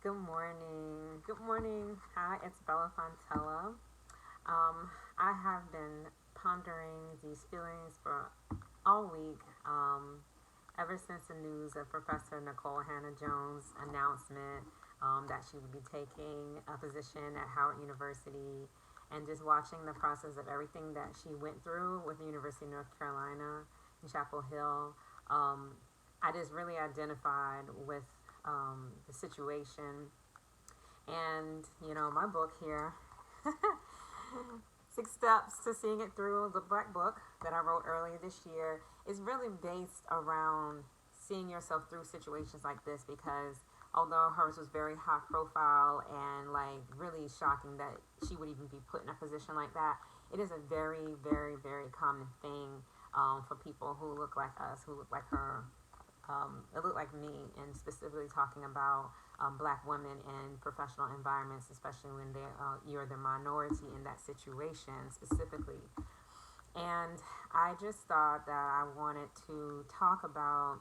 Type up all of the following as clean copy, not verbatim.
Good morning. Good morning. Hi, it's Bella Fontella. I have been pondering these feelings for all week, ever since the news of Professor Nikole Hannah-Jones' announcement that she would be taking a position at Howard University, and just watching the process of everything that she went through with the University of North Carolina in Chapel Hill. I just really identified with the situation. And, my book here, Six Steps to Seeing It Through, the Black book that I wrote earlier this year, is really based around seeing yourself through situations like this, because although hers was very high profile and like really shocking that she would even be put in a position like that, it is a very, very, very common thing for people who look like us, who look like her. It looked like me, and specifically talking about black women in professional environments, especially when you're the minority in that situation specifically. And I just thought that I wanted to talk about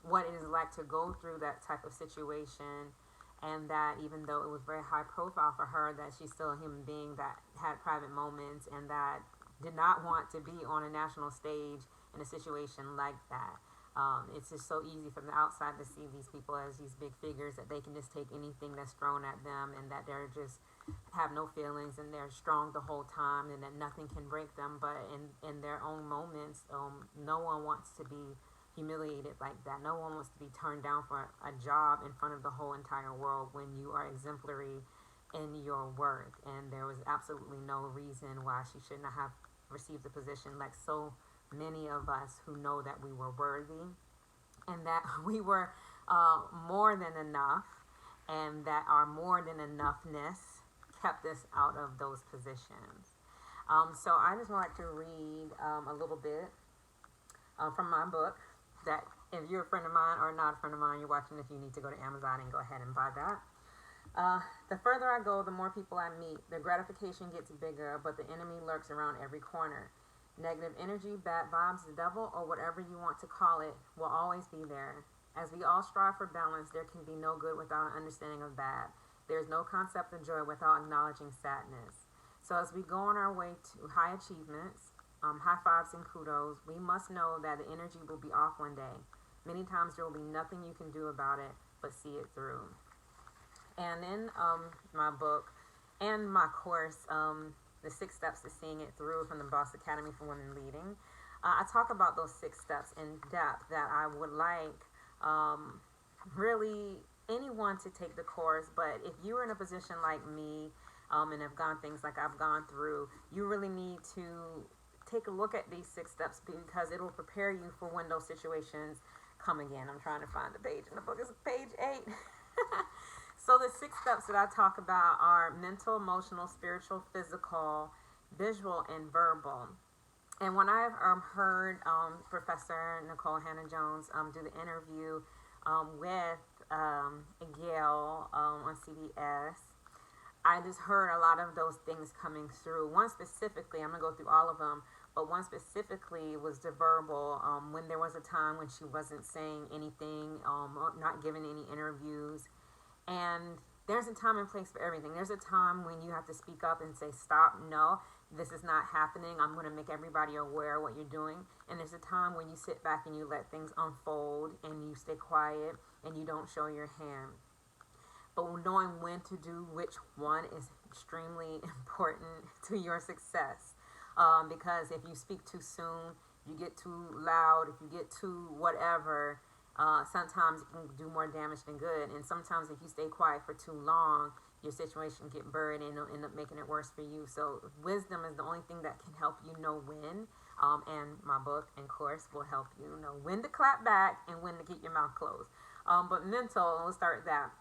what it is like to go through that type of situation, and that even though it was very high profile for her, that she's still a human being that had private moments and that did not want to be on a national stage in a situation like that. It's just so easy from the outside to see these people as these big figures that they can just take anything that's thrown at them, and that they're just have no feelings and they're strong the whole time, and that nothing can break them. But in their own moments, no one wants to be humiliated like that. No one wants to be turned down for a job in front of the whole entire world when you are exemplary in your work. And there was absolutely no reason why she shouldn't have received the position, like so many of us who know that we were worthy and that we were more than enough, and that our more than enoughness kept us out of those positions. So I just want to read a little bit from my book, that if you're a friend of mine or not a friend of mine, you're watching, if you need to go to Amazon and go ahead and buy that. The further I go, the more people I meet. The gratification gets bigger, but the enemy lurks around every corner. Negative energy, bad vibes, the devil, or whatever you want to call it, will always be there. As we all strive for balance, there can be no good without an understanding of bad. There is no concept of joy without acknowledging sadness. So as we go on our way to high achievements, high fives and kudos, we must know that the energy will be off one day. Many times there will be nothing you can do about it but see it through. And in my book and my course, the 6 Steps to Seeing It Through from the Boss Academy for Women Leading, I talk about those 6 steps in depth, that I would like really anyone to take the course. But if you're in a position like me, and have gone things like I've gone through, you really need to take a look at these 6 steps, because it'll prepare you for when those situations come again. I'm trying to find the page in the book. It's page 8. So the 6 steps that I talk about are mental, emotional, spiritual, physical, visual, and verbal. And when I've heard Professor Nikole Hannah-Jones do the interview with Gail on CBS, I just heard a lot of those things coming through. One specifically, I'm going to go through all of them, but one specifically was the verbal, when there was a time when she wasn't saying anything, or not giving any interviews. And there's a time and place for everything. There's a time when you have to speak up and say, stop, no, this is not happening. I'm going to make everybody aware of what you're doing. And there's a time when you sit back and you let things unfold and you stay quiet and you don't show your hand. But knowing when to do which one is extremely important to your success. Because if you speak too soon, you get too loud, if you get too whatever, sometimes it can do more damage than good. And sometimes if you stay quiet for too long, your situation get buried and it'll end up making it worse for you. So wisdom is the only thing that can help you know when. And my book and course will help you know when to clap back and when to keep your mouth closed. But mental, we'll start that.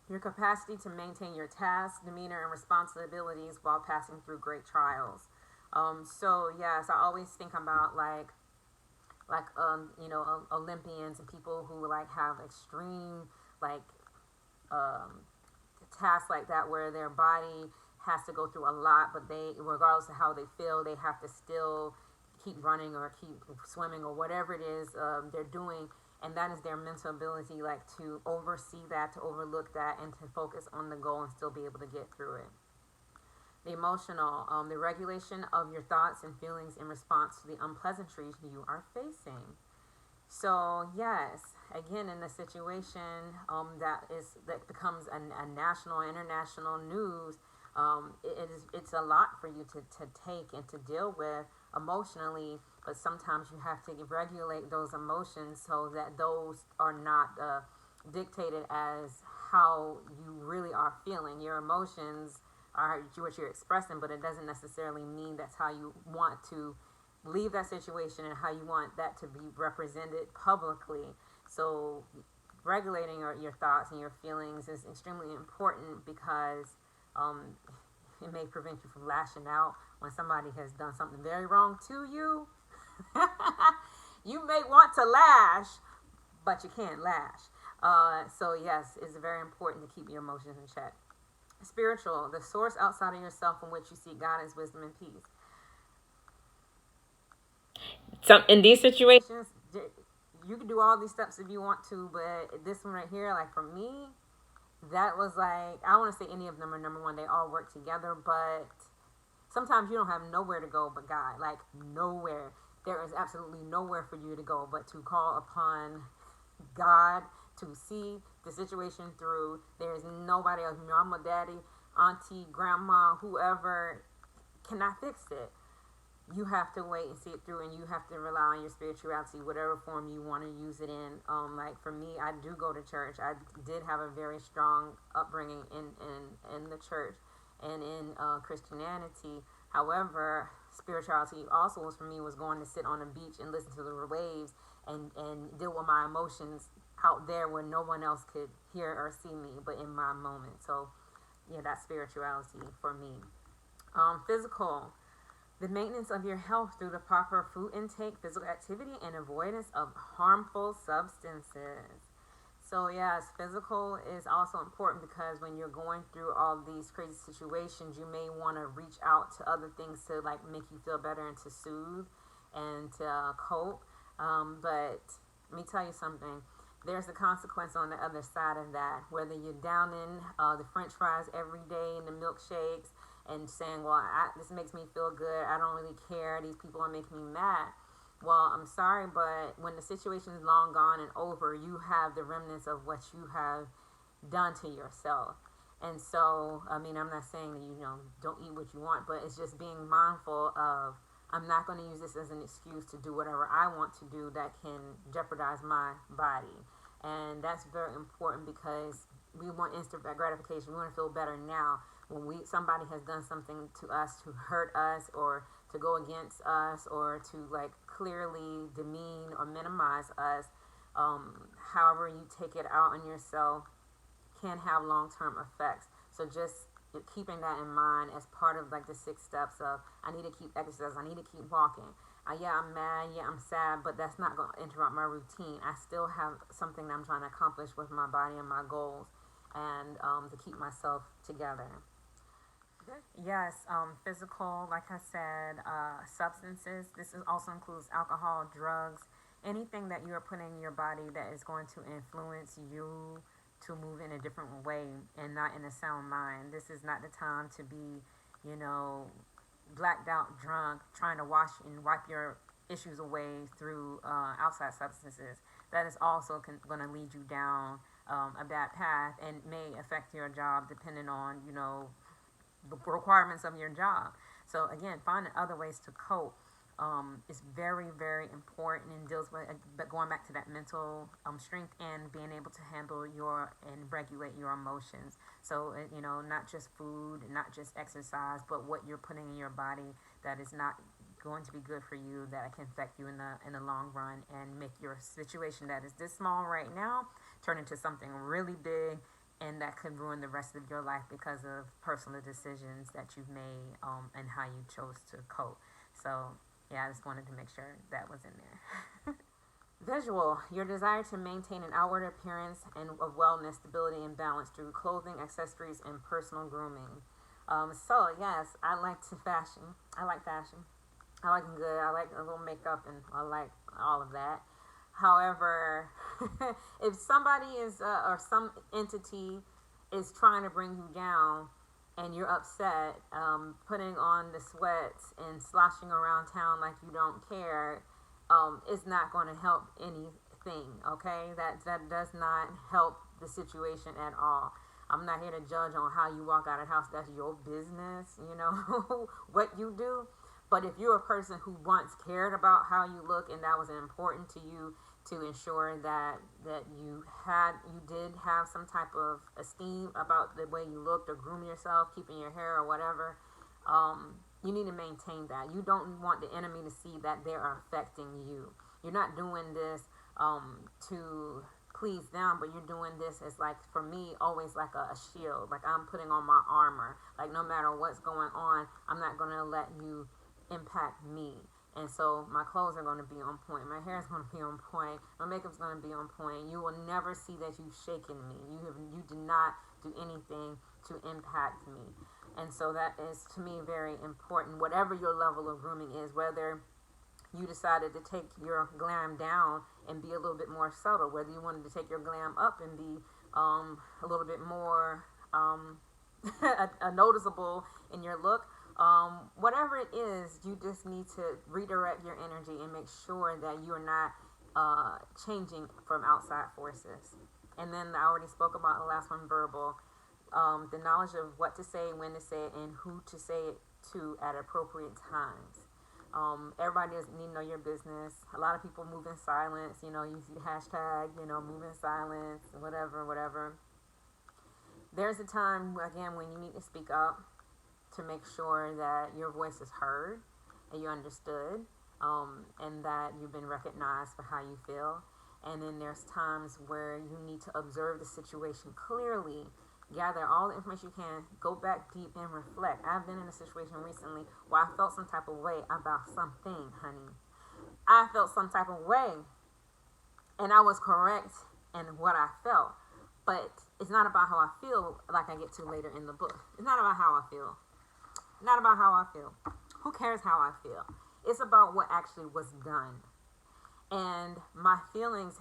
Your capacity to maintain your tasks, demeanor, and responsibilities while passing through great trials. So yes, I always think about like Olympians and people who like have extreme like tasks like that, where their body has to go through a lot, but they, regardless of how they feel, they have to still keep running or keep swimming or whatever it is they're doing. And that is their mental ability, like to oversee that, to overlook that, and to focus on the goal and still be able to get through it. The emotional, the regulation of your thoughts and feelings in response to the unpleasantries you are facing. So yes, again, in the situation that becomes a national, international news, it's a lot for you to take and to deal with emotionally. But sometimes you have to regulate those emotions so that those are not dictated as how you really are feeling. Your emotions are what you're expressing, but it doesn't necessarily mean that's how you want to leave that situation and how you want that to be represented publicly. So regulating your thoughts and your feelings is extremely important because um, it may prevent you from lashing out when somebody has done something very wrong to you. You may want to lash, but you can't lash. So yes, it's very important to keep your emotions in check. Spiritual, the source outside of yourself from which you seek guidance, wisdom, and peace. Some in these situations, you can do all these steps if you want to, but this one right here, like for me, that was like, I don't want to say any of them are number one. They all work together, but sometimes you don't have nowhere to go but God. Like nowhere. There is absolutely nowhere for you to go but to call upon God to see the situation through. There is nobody else, mama, daddy, auntie, grandma, whoever cannot fix it. You have to wait and see it through, and you have to rely on your spirituality, whatever form you want to use it in. Like for me, I do go to church. I did have a very strong upbringing in the church and in Christianity. However, spirituality also was for me was going to sit on a beach and listen to the waves and deal with my emotions out there where no one else could hear or see me, but in my moment. So yeah, that's spirituality for me. Physical, the maintenance of your health through the proper food intake, physical activity, and avoidance of harmful substances. So yes, physical is also important because when you're going through all these crazy situations, you may want to reach out to other things to like make you feel better and to soothe and to cope. But let me tell you something. There's a consequence on the other side of that. Whether you're downing the French fries every day and the milkshakes and saying, well, this makes me feel good. I don't really care. These people are making me mad. Well, I'm sorry, but when the situation is long gone and over, you have the remnants of what you have done to yourself. And so, I mean, I'm not saying that, don't eat what you want, but it's just being mindful of, I'm not going to use this as an excuse to do whatever I want to do that can jeopardize my body. And that's very important because we want instant gratification. We want to feel better now. When somebody has done something to us to hurt us or to go against us or to like clearly demean or minimize us, however you take it out on yourself can have long-term effects. So just keeping that in mind as part of like the 6 steps of I need to keep exercising, I need to keep walking. Yeah, I'm mad, yeah, I'm sad, but that's not going to interrupt my routine. I still have something that I'm trying to accomplish with my body and my goals, and to keep myself together. Yes, physical, like I said, substances. This also includes alcohol, drugs, anything that you are putting in your body that is going to influence you to move in a different way and not in a sound mind. This is not the time to be, you know, blacked out, drunk, trying to wash and wipe your issues away through outside substances. That is also going to lead you down a bad path and may affect your job depending on, the requirements of your job. So again, finding other ways to cope is very, very important and deals with, but going back to that mental strength and being able to handle and regulate your emotions. So, not just food, not just exercise, but what you're putting in your body that is not going to be good for you, that can affect you in the long run and make your situation that is this small right now turn into something really big, and that could ruin the rest of your life because of personal decisions that you've made and how you chose to cope. So, yeah, I just wanted to make sure that was in there. Visual, your desire to maintain an outward appearance and of wellness, stability, and balance through clothing, accessories, and personal grooming. So, yes, I like to fashion. I like fashion. I like good. I like a little makeup, and I like all of that. However, if somebody is or some entity is trying to bring you down and you're upset, putting on the sweats and sloshing around town like you don't care, it's not going to help anything. Okay, that does not help the situation at all. I'm not here to judge on how you walk out of the house. That's your business, what you do. But if you're a person who once cared about how you look and that was important to you to ensure that you did have some type of esteem about the way you looked or groom yourself, keeping your hair or whatever, you need to maintain that. You don't want the enemy to see that they are affecting you. You're not doing this to please them, but you're doing this as, like, for me, always like a shield. Like, I'm putting on my armor. Like, no matter what's going on, I'm not going to let you impact me. And so my clothes are going to be on point. My hair is going to be on point. My makeup's going to be on point. You will never see that you've shaken me. You did not do anything to impact me. And so that is, to me, very important. Whatever your level of grooming is, whether you decided to take your glam down and be a little bit more subtle, whether you wanted to take your glam up and be a little bit more noticeable in your look, whatever it is, you just need to redirect your energy and make sure that you're not changing from outside forces. And then I already spoke about the last one, verbal. The knowledge of what to say, when to say it, and who to say it to at appropriate times. Everybody doesn't need to know your business. A lot of people move in silence. You see the hashtag, move in silence, whatever. There's a time, again, when you need to speak up to make sure that your voice is heard and you're understood, and that you've been recognized for how you feel. And then there's times where you need to observe the situation clearly, gather all the information you can, go back deep and reflect. I've been in a situation recently where I felt some type of way about something, honey. I felt some type of way, and I was correct in what I felt. But it's not about how I feel, like I get to later in the book. It's not about how I feel. Not about how I feel. Who cares how I feel? It's about what actually was done. And my feelings,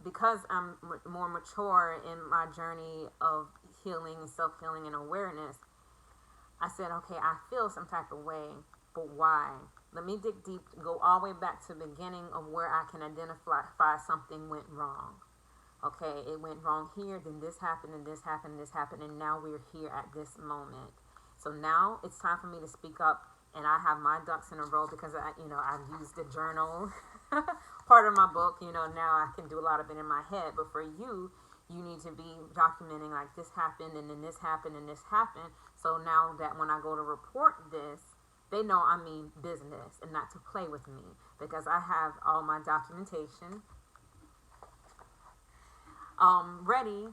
because I'm more mature in my journey of healing, self-healing, and awareness, I said, okay, I feel some type of way, but why? Let me dig deep, go all the way back to the beginning of where I can identify something went wrong. Okay, it went wrong here, then this happened, and this happened, and this happened, and now we're here at this moment. So now it's time for me to speak up, and I have my ducks in a row because I've used the journal part of my book. Now I can do a lot of it in my head. But for you need to be documenting, like, this happened, and then this happened, and this happened. So now that when I go to report this, they know I mean business and not to play with me, because I have all my documentation ready,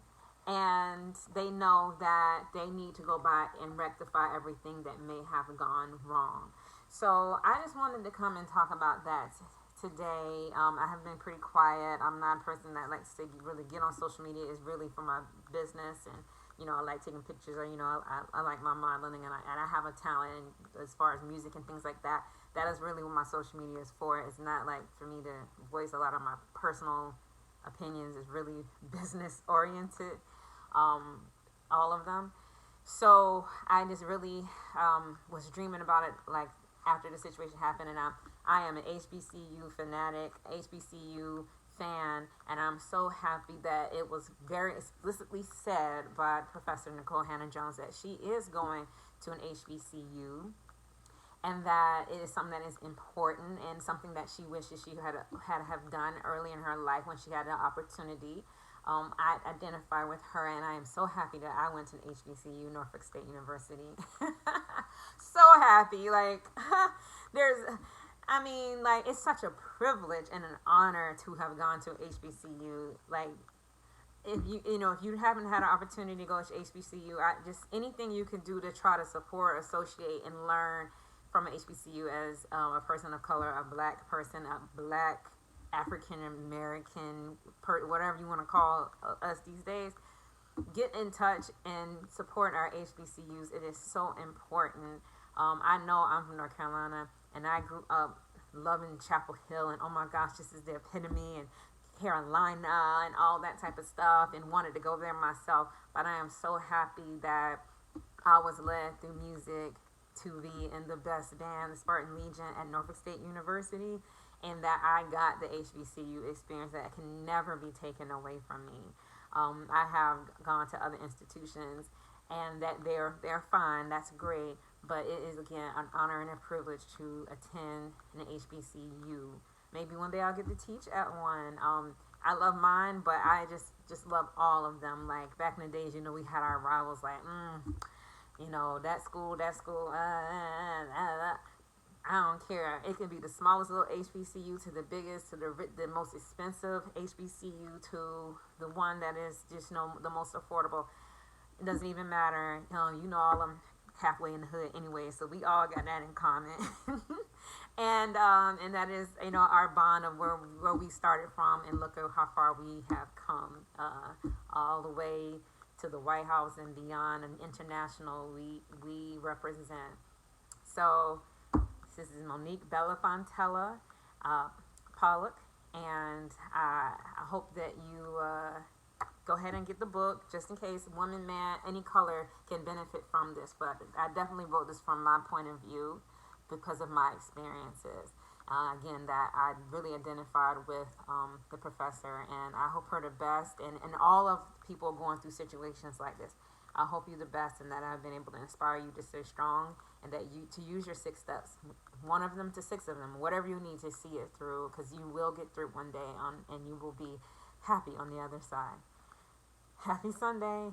and they know that they need to go back and rectify everything that may have gone wrong. So I just wanted to come and talk about that today. I have been pretty quiet. I'm not a person that likes to really get on social media. It's really for my business, and I like taking pictures, or I like my modeling, and I have a talent as far as music and things like that. That is really what my social media is for. It's not like for me to voice a lot of my personal opinions. Is really business oriented, all of them. So I just really was dreaming about it, like, after the situation happened, and I am an HBCU fanatic, HBCU fan, and I'm so happy that it was very explicitly said by Professor Nikole Jones that she is going to an HBCU, and that it is something that is important and something that she wishes she had have done early in her life when she had the opportunity. I identify with her, and I am so happy that I went to an HBCU, Norfolk State University. So happy. Like, it's such a privilege and an honor to have gone to HBCU. Like, if you haven't had an opportunity to go to HBCU, just anything you can do to try to support, associate, and learn from an HBCU as a person of color, a black person, a black African American, whatever you want to call us these days, get in touch and support our HBCUs. It is so important. I know I'm from North Carolina, and I grew up loving Chapel Hill, and oh my gosh, this is the epitome, and Carolina, and all that type of stuff, and wanted to go there myself. But I am so happy that I was led through music to be in the best band, the Spartan Legion at Norfolk State University, and that I got the HBCU experience that can never be taken away from me. I have gone to other institutions, and that they're fine. That's great, but it is again an honor and a privilege to attend an HBCU. Maybe one day I'll get to teach at one. I love mine, but I just love all of them. Like back in the days, we had our rivals. Like, that school. I don't care. It can be the smallest little HBCU to the biggest, to the most expensive HBCU, to the one that is just the most affordable. It doesn't even matter. All of them halfway in the hood anyway. So we all got that in common, and that is our bond of where we started from, and look at how far we have come, all the way to the White House and beyond, and international. We represent. So this is Monique Bellafontella Pollock, and I hope that you go ahead and get the book, just in case woman, man, any color can benefit from this. But I definitely wrote this from my point of view because of my experiences. Again, that I really identified with the professor, and I hope her the best, and all of people going through situations like this. I hope you the best, and that I've been able to inspire you to stay strong, and that you to use your 6 steps, one of them to 6 of them, whatever you need to see it through, because you will get through one day, and you will be happy on the other side. Happy Sunday.